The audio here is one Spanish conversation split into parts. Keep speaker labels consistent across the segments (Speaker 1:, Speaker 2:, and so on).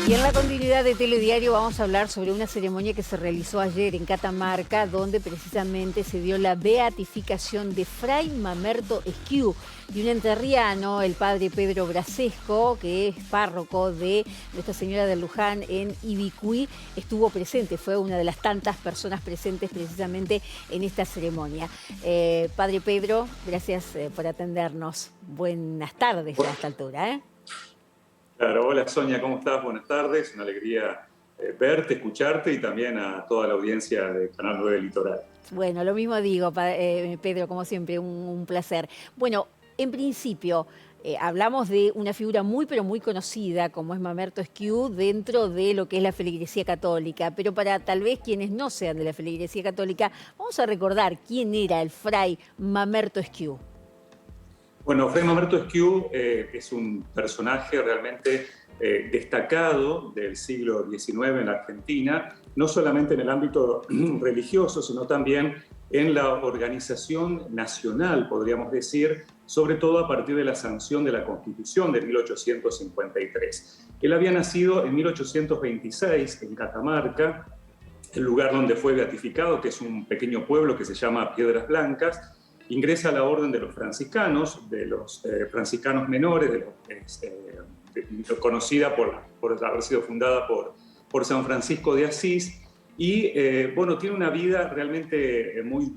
Speaker 1: Y en la continuidad de Telediario vamos a hablar sobre una ceremonia que se realizó ayer en Catamarca, donde precisamente se dio la beatificación de Fray Mamerto Esquiú y un enterriano, el padre Pedro Brasesco, que es párroco de Nuestra Señora de Luján en Ibicuí, estuvo presente, fue una de las tantas personas presentes precisamente en esta ceremonia. Padre Pedro, gracias por atendernos. Buenas tardes a esta altura, ¿eh?
Speaker 2: Claro, hola Sonia, ¿cómo estás? Buenas tardes, una alegría verte, escucharte y también a toda la audiencia de Canal 9 Litoral.
Speaker 1: Bueno, lo mismo digo, Pedro, como siempre, un placer. Bueno, en principio, hablamos de una figura muy, pero muy conocida, como es Mamerto Esquiú, dentro de lo que es la feligresía católica. Pero para tal vez quienes no sean de la feligresía católica, vamos a recordar quién era el fray Mamerto Esquiú.
Speaker 2: Bueno, Fray Mamerto Esquiú es un personaje realmente destacado del siglo XIX en la Argentina, no solamente en el ámbito religioso, sino también en la organización nacional, podríamos decir, sobre todo a partir de la sanción de la Constitución de 1853. Él había nacido en 1826 en Catamarca, el lugar donde fue beatificado, que es un pequeño pueblo que se llama Piedras Blancas. Ingresa a la orden de los franciscanos franciscanos menores, conocida por haber sido fundada por San Francisco de Asís, y bueno, tiene una vida realmente muy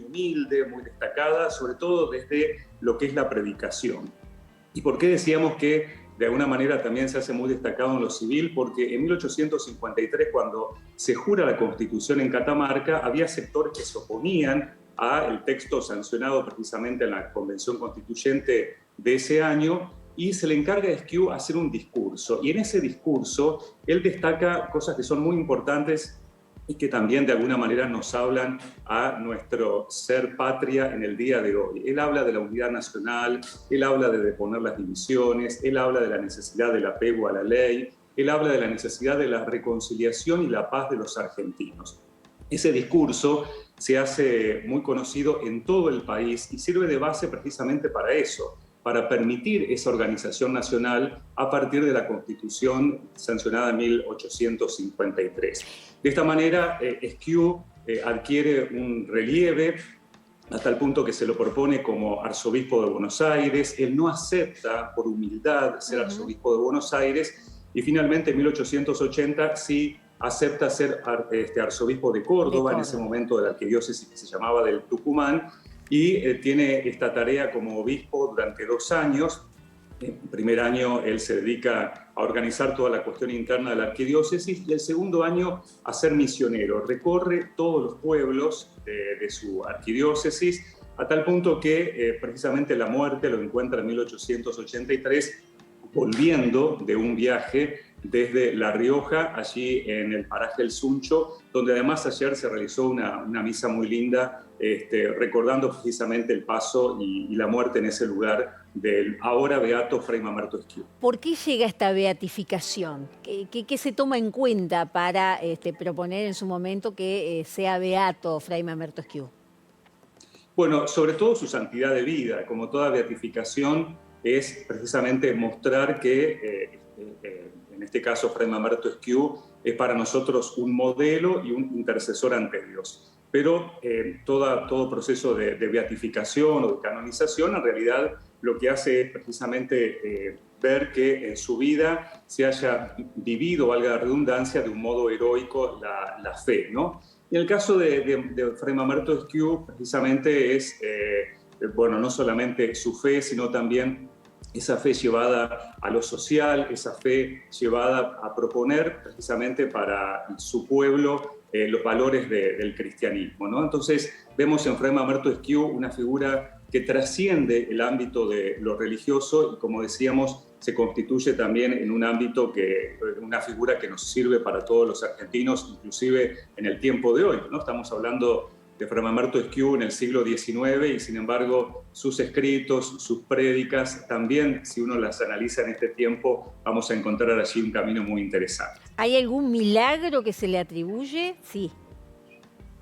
Speaker 2: humilde, muy destacada, sobre todo desde lo que es la predicación. ¿Y por qué decíamos que de alguna manera también se hace muy destacado en lo civil? Porque en 1853, cuando se jura la Constitución en Catamarca, había sectores que se oponían al texto sancionado precisamente en la Convención Constituyente de ese año, y se le encarga a Esquiú hacer un discurso. Y en ese discurso él destaca cosas que son muy importantes y que también de alguna manera nos hablan a nuestro ser patria en el día de hoy. Él habla de la unidad nacional, él habla de deponer las divisiones, él habla de la necesidad del apego a la ley, él habla de la necesidad de la reconciliación y la paz de los argentinos. Ese discurso se hace muy conocido en todo el país y sirve de base precisamente para eso, para permitir esa organización nacional a partir de la Constitución sancionada en 1853. De esta manera, Esquiú adquiere un relieve hasta el punto que se lo propone como arzobispo de Buenos Aires. Él no acepta por humildad ser arzobispo de Buenos Aires y finalmente en 1880 sí acepta ser arzobispo de Córdoba, en ese momento de la arquidiócesis que se llamaba del Tucumán, y tiene esta tarea como obispo durante 2 años. El primer año él se dedica a organizar toda la cuestión interna de la arquidiócesis y el segundo año a ser misionero. Recorre todos los pueblos de su arquidiócesis, a tal punto que precisamente la muerte lo encuentra en 1883, volviendo de un viaje desde La Rioja, allí en el paraje El Suncho, donde además ayer se realizó una misa muy linda, recordando precisamente el paso y la muerte en ese lugar del ahora beato Fray Mamerto Esquiú.
Speaker 1: ¿Por qué llega esta beatificación? ¿Qué se toma en cuenta para proponer en su momento que sea beato Fray Mamerto Esquiú?
Speaker 2: Bueno, sobre todo su santidad de vida. Como toda beatificación, es precisamente mostrar que en este caso Fray Mamerto Esquiú es para nosotros un modelo y un intercesor ante Dios. Pero todo proceso de beatificación o de canonización en realidad lo que hace es precisamente ver que en su vida se haya vivido, valga la redundancia, de un modo heroico la fe, ¿no? Y en el caso de Fray Mamerto Esquiú precisamente es, bueno, no solamente su fe, sino también esa fe llevada a lo social, esa fe llevada a proponer precisamente para su pueblo los valores del cristianismo, ¿no? Entonces vemos en Fray Mamerto Esquiú una figura que trasciende el ámbito de lo religioso y, como decíamos, se constituye también en un ámbito una figura que nos sirve para todos los argentinos, inclusive en el tiempo de hoy, ¿no? Estamos hablando de Fray Mamerto Esquiú en el siglo XIX y, sin embargo, sus escritos, sus prédicas, también, si uno las analiza en este tiempo, vamos a encontrar allí un camino muy interesante.
Speaker 1: ¿Hay algún milagro que se le atribuye? Sí.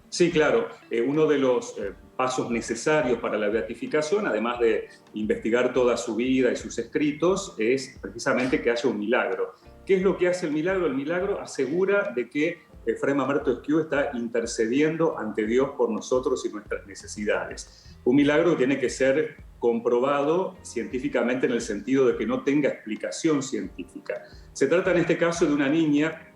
Speaker 2: Sí, claro. Uno de los pasos necesarios para la beatificación, además de investigar toda su vida y sus escritos, es precisamente que haya un milagro, ¿Qué es lo que hace el milagro? El milagro asegura de que Fray Mamerto Esquiú está intercediendo ante Dios por nosotros y nuestras necesidades. Un milagro que tiene que ser comprobado científicamente en el sentido de que no tenga explicación científica. Se trata en este caso de una niña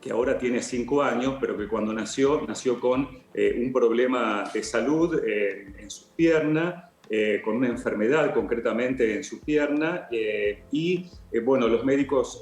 Speaker 2: que ahora tiene 5 años, pero que cuando nació con un problema de salud en su pierna, con una enfermedad concretamente en su pierna, bueno, los médicos,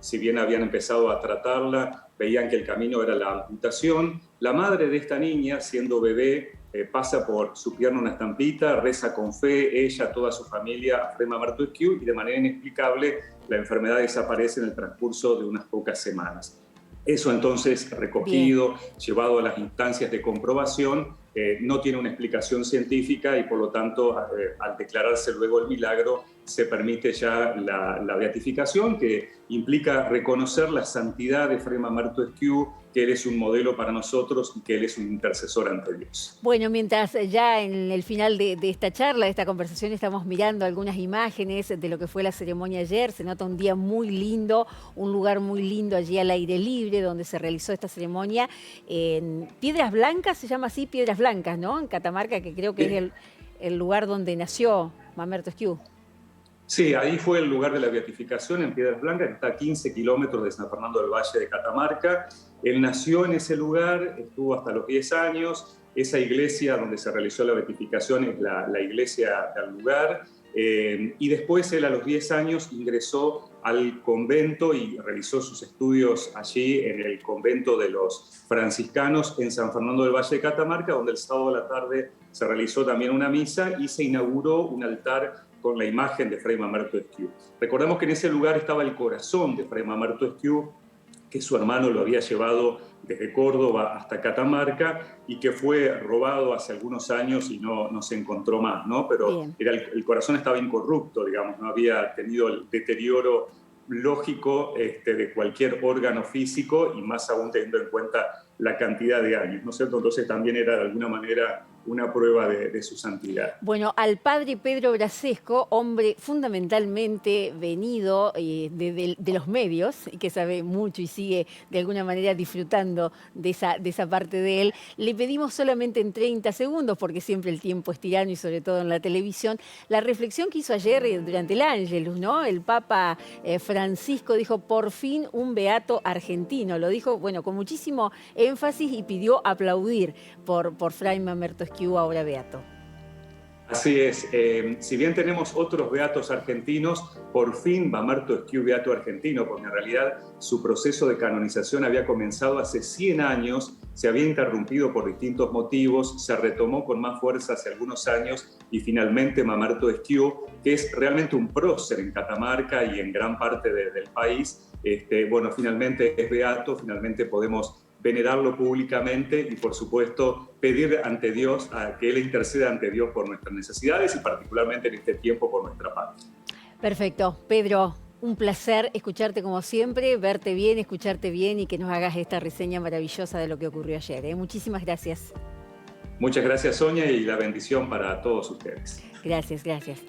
Speaker 2: si bien habían empezado a tratarla, veían que el camino era la amputación. La madre de esta niña, siendo bebé, pasa por su pierna una estampita, reza con fe, ella, toda su familia, a Fray Mamerto Esquiú, y de manera inexplicable la enfermedad desaparece en el transcurso de unas pocas semanas. Eso entonces recogido, bien, llevado a las instancias de comprobación, no tiene una explicación científica y por lo tanto al declararse luego el milagro se permite ya la beatificación, que implica reconocer la santidad de Fray Mamerto Esquiú, que él es un modelo para nosotros y que él es un intercesor ante Dios.
Speaker 1: Bueno, mientras ya en el final de esta charla, de esta conversación, estamos mirando algunas imágenes de lo que fue la ceremonia ayer. Se nota un día muy lindo, un lugar muy lindo allí al aire libre donde se realizó esta ceremonia. En Piedras Blancas, se llama así, Piedras Blancas, ¿no? En Catamarca, que creo que es el lugar donde nació Mamerto Esquiú.
Speaker 2: Sí, ahí fue el lugar de la beatificación, en Piedras Blancas, que está a 15 kilómetros de San Fernando del Valle de Catamarca. Él nació en ese lugar, estuvo hasta los 10 años. Esa iglesia donde se realizó la beatificación es la iglesia del lugar. Y después él a los 10 años ingresó al convento y realizó sus estudios allí en el convento de los franciscanos en San Fernando del Valle de Catamarca, donde el sábado a la tarde se realizó también una misa y se inauguró un altar con la imagen de Fray Mamerto Esquiú. Recordemos que en ese lugar estaba el corazón de Fray Mamerto Esquiú, que su hermano lo había llevado desde Córdoba hasta Catamarca y que fue robado hace algunos años y no se encontró más, ¿no? Pero el corazón estaba incorrupto, digamos, no había tenido el deterioro lógico de cualquier órgano físico y más aún teniendo en cuenta la cantidad de años, ¿no es cierto? Entonces también era de alguna manera una prueba de su santidad.
Speaker 1: Bueno, al padre Pedro Brasesco, hombre fundamentalmente venido de los medios, y que sabe mucho y sigue de alguna manera disfrutando de esa parte de él, le pedimos solamente en 30 segundos, porque siempre el tiempo es tirano y sobre todo en la televisión, la reflexión que hizo ayer durante el Ángelus, ¿no? El Papa Francisco dijo, por fin un beato argentino. Lo dijo, bueno, con muchísimo énfasis y pidió aplaudir por Fray Mamerto Esquiú, ahora beato.
Speaker 2: Así es, si bien tenemos otros beatos argentinos, por fin Mamerto Esquiú beato argentino, porque en realidad su proceso de canonización había comenzado hace 100 años, se había interrumpido por distintos motivos, se retomó con más fuerza hace algunos años y finalmente Mamerto Esquiú, que es realmente un prócer en Catamarca y en gran parte del país, bueno, finalmente es beato, finalmente podemos venerarlo públicamente y, por supuesto, pedir ante Dios a que Él interceda ante Dios por nuestras necesidades y particularmente en este tiempo por nuestra paz.
Speaker 1: Perfecto. Pedro, un placer escucharte como siempre, verte bien, escucharte bien y que nos hagas esta reseña maravillosa de lo que ocurrió ayer, ¿eh? Muchísimas gracias.
Speaker 2: Muchas gracias, Sonia, y la bendición para todos ustedes.
Speaker 1: Gracias, gracias.